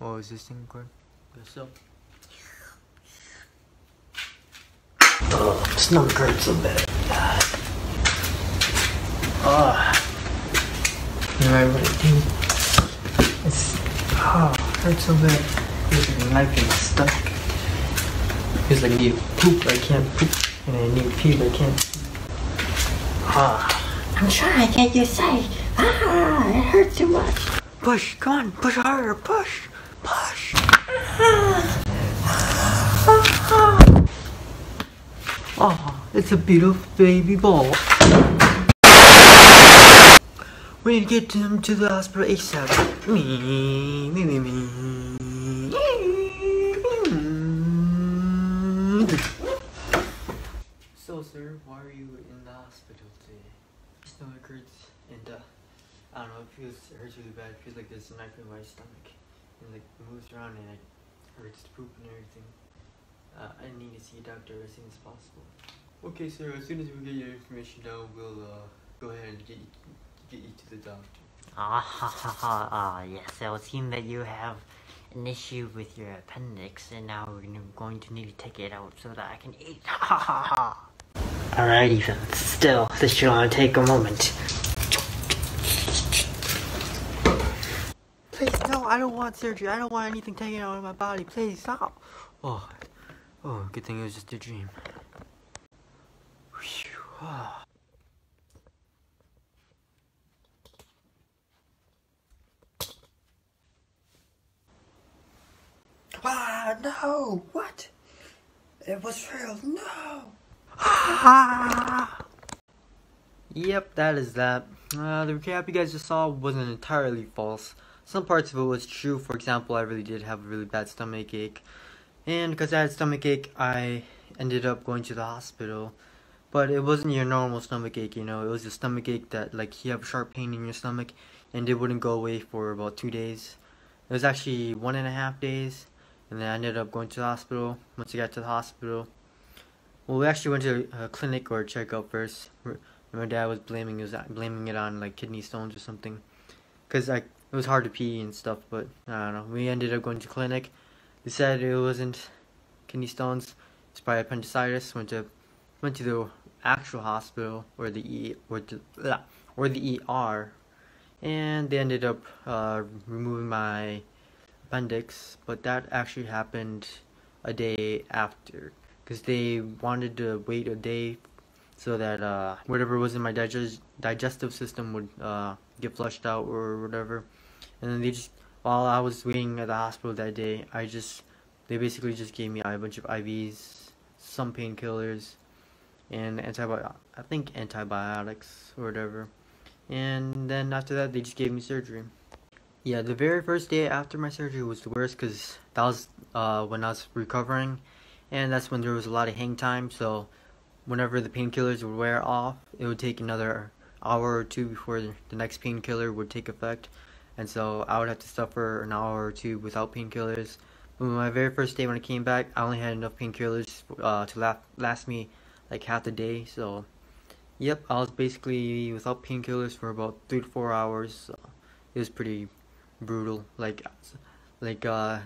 Oh, is this thing good? Guess so. Oh, stomach hurts so bad. You know what I do? Hurts so bad. There's a knife in my stomach. Feels like I need to poop, but I can't poop. And I need to pee, but I can't. I'm trying, can't you say? It hurts too much. Push, come on, push harder, push, push. Oh, it's a beautiful baby boy. We need to get him to the hospital ASAP. So, sir, why are you in the hospital today? Stomach hurts, and I don't know, it hurts really bad. It feels like there's a knife in my stomach, and like it moves around, and it hurts to poop and everything. I need to see a doctor as soon as possible. Okay, sir, as soon as we get your information down, we'll go ahead and get you to the doctor. Yes, it would seem that you have an issue with your appendix, and now we're going to need to take it out so that I can eat. Alright, Ethan, still, this should only take a moment. Please, no, I don't want surgery. I don't want anything taken out of my body. Please, stop. Oh, good thing it was just a dream. No! What? It was real. No! Yep, that is that. The recap you guys just saw wasn't entirely false. Some parts of it was true. For example, I really did have a really bad stomach ache. And because I had stomach ache, I ended up going to the hospital. But it wasn't your normal stomach ache, you know. It was a stomach ache that, like, you have sharp pain in your stomach, and it wouldn't go away for about 2 days. It was actually 1.5 days, and then I ended up going to the hospital. Once I got to the hospital, well, we actually went to a clinic or a checkup first. My dad was blaming it on, like, kidney stones or something. Because, like, it was hard to pee and stuff, but, I don't know. We ended up going to clinic. They said it wasn't kidney stones. It's probably appendicitis. Went to the actual hospital or the ER, and they ended up removing my appendix. But that actually happened a day after, because they wanted to wait a day so that whatever was in my digestive system would get flushed out or whatever. And then while I was waiting at the hospital that day, they basically just gave me a bunch of IVs, some painkillers, and antibiotics or whatever. And then after that, they just gave me surgery. Yeah, the very first day after my surgery was the worst, because that was when I was recovering, and that's when there was a lot of hang time. So whenever the painkillers would wear off, it would take another hour or two before the next painkiller would take effect, and so I would have to suffer an hour or two without painkillers. But my very first day when I came back, I only had enough painkillers to last me like half the day. So yep, I was basically without painkillers for about 3 to 4 hours. So it was pretty brutal. Like when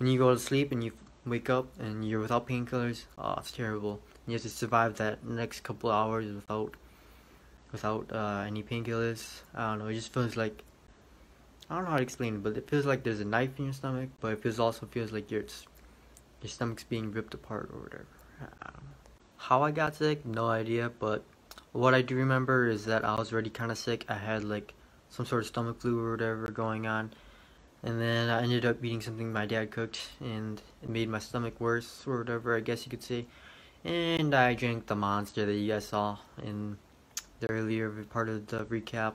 you go to sleep and you wake up and you're without painkillers, it's terrible. You have to survive that next couple of hours without any painkillers. I don't know, it just feels like, I don't know how to explain it, but it feels like there's a knife in your stomach, but it also feels like your stomach's being ripped apart or whatever. I don't know. How I got sick, no idea, but what I do remember is that I was already kind of sick. I had like some sort of stomach flu or whatever going on, and then I ended up eating something my dad cooked, and it made my stomach worse or whatever, I guess you could say. And I drank the monster that you guys saw in the earlier part of the recap,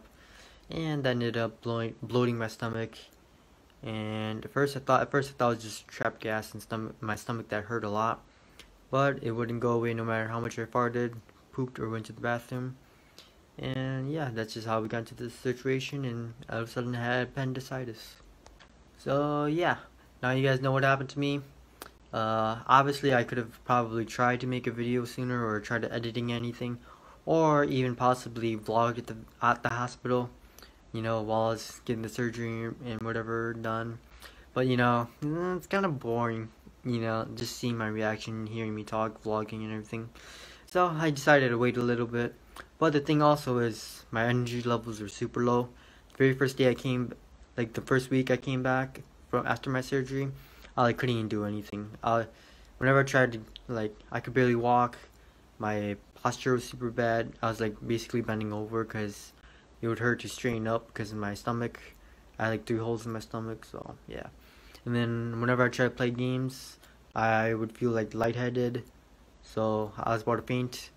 and that ended up bloating my stomach. And at first I thought it was just trapped gas in my stomach that hurt a lot, but it wouldn't go away no matter how much I farted, pooped, or went to the bathroom. And yeah, that's just how we got into this situation, and all of a sudden I had appendicitis. So yeah, now you guys know what happened to me. Obviously I could have probably tried to make a video sooner, or tried to editing anything, or even possibly vlogged at the hospital, you know, while I was getting the surgery and whatever done. But you know, it's kind of boring, you know, just seeing my reaction, hearing me talk, vlogging and everything. So I decided to wait a little bit. But the thing also is my energy levels are super low. The very first day I came, like the first week I came back from after my surgery, I like couldn't even do anything. Whenever I tried to, like, I could barely walk. My posture was super bad. I was like basically bending over because it would hurt to straighten up because of my stomach. I had like 3 holes in my stomach, so yeah. And then whenever I tried to play games, I would feel like lightheaded, so I was about to faint.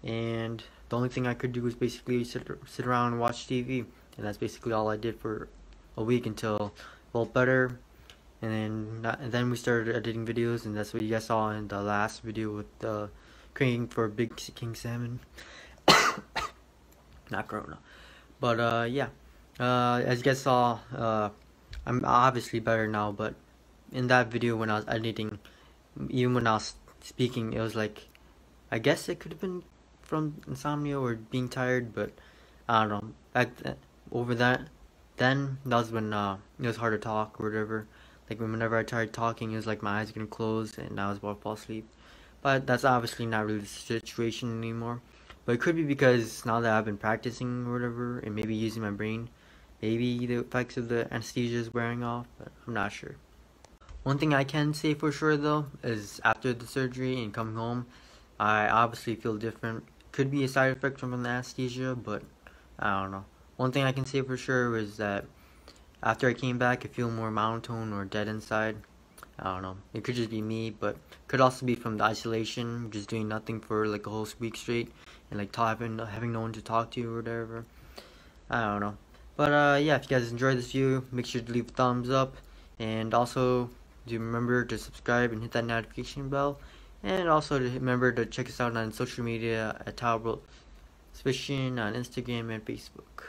And the only thing I could do was basically sit around and watch TV, and that's basically all I did for a week until I felt better. And then we started editing videos, and that's what you guys saw in the last video with the craving for big king salmon. Not corona, but yeah. As you guys saw, I'm obviously better now, but in that video when I was editing, even when I was speaking, it was like, I guess it could have been from insomnia or being tired, but I don't know. Then that was when it was hard to talk or whatever. Like whenever I tried talking, it was like my eyes getting closed and I was about to fall asleep. But that's obviously not really the situation anymore. But it could be because now that I've been practicing or whatever, and maybe using my brain, maybe the effects of the anesthesia is wearing off, but I'm not sure. One thing I can say for sure though is after the surgery and coming home, I obviously feel different. Could be a side effect from the anesthesia, but I don't know. One thing I can say for sure is that after I came back, I feel more monotone or dead inside. I don't know. It could just be me, but could also be from the isolation, just doing nothing for like a whole week straight, and like having no one to talk to or whatever. I don't know. But yeah, if you guys enjoyed this video, make sure to leave a thumbs up, and also do remember to subscribe and hit that notification bell, and also to remember to check us out on social media at Thaobrosfishin on Instagram and Facebook.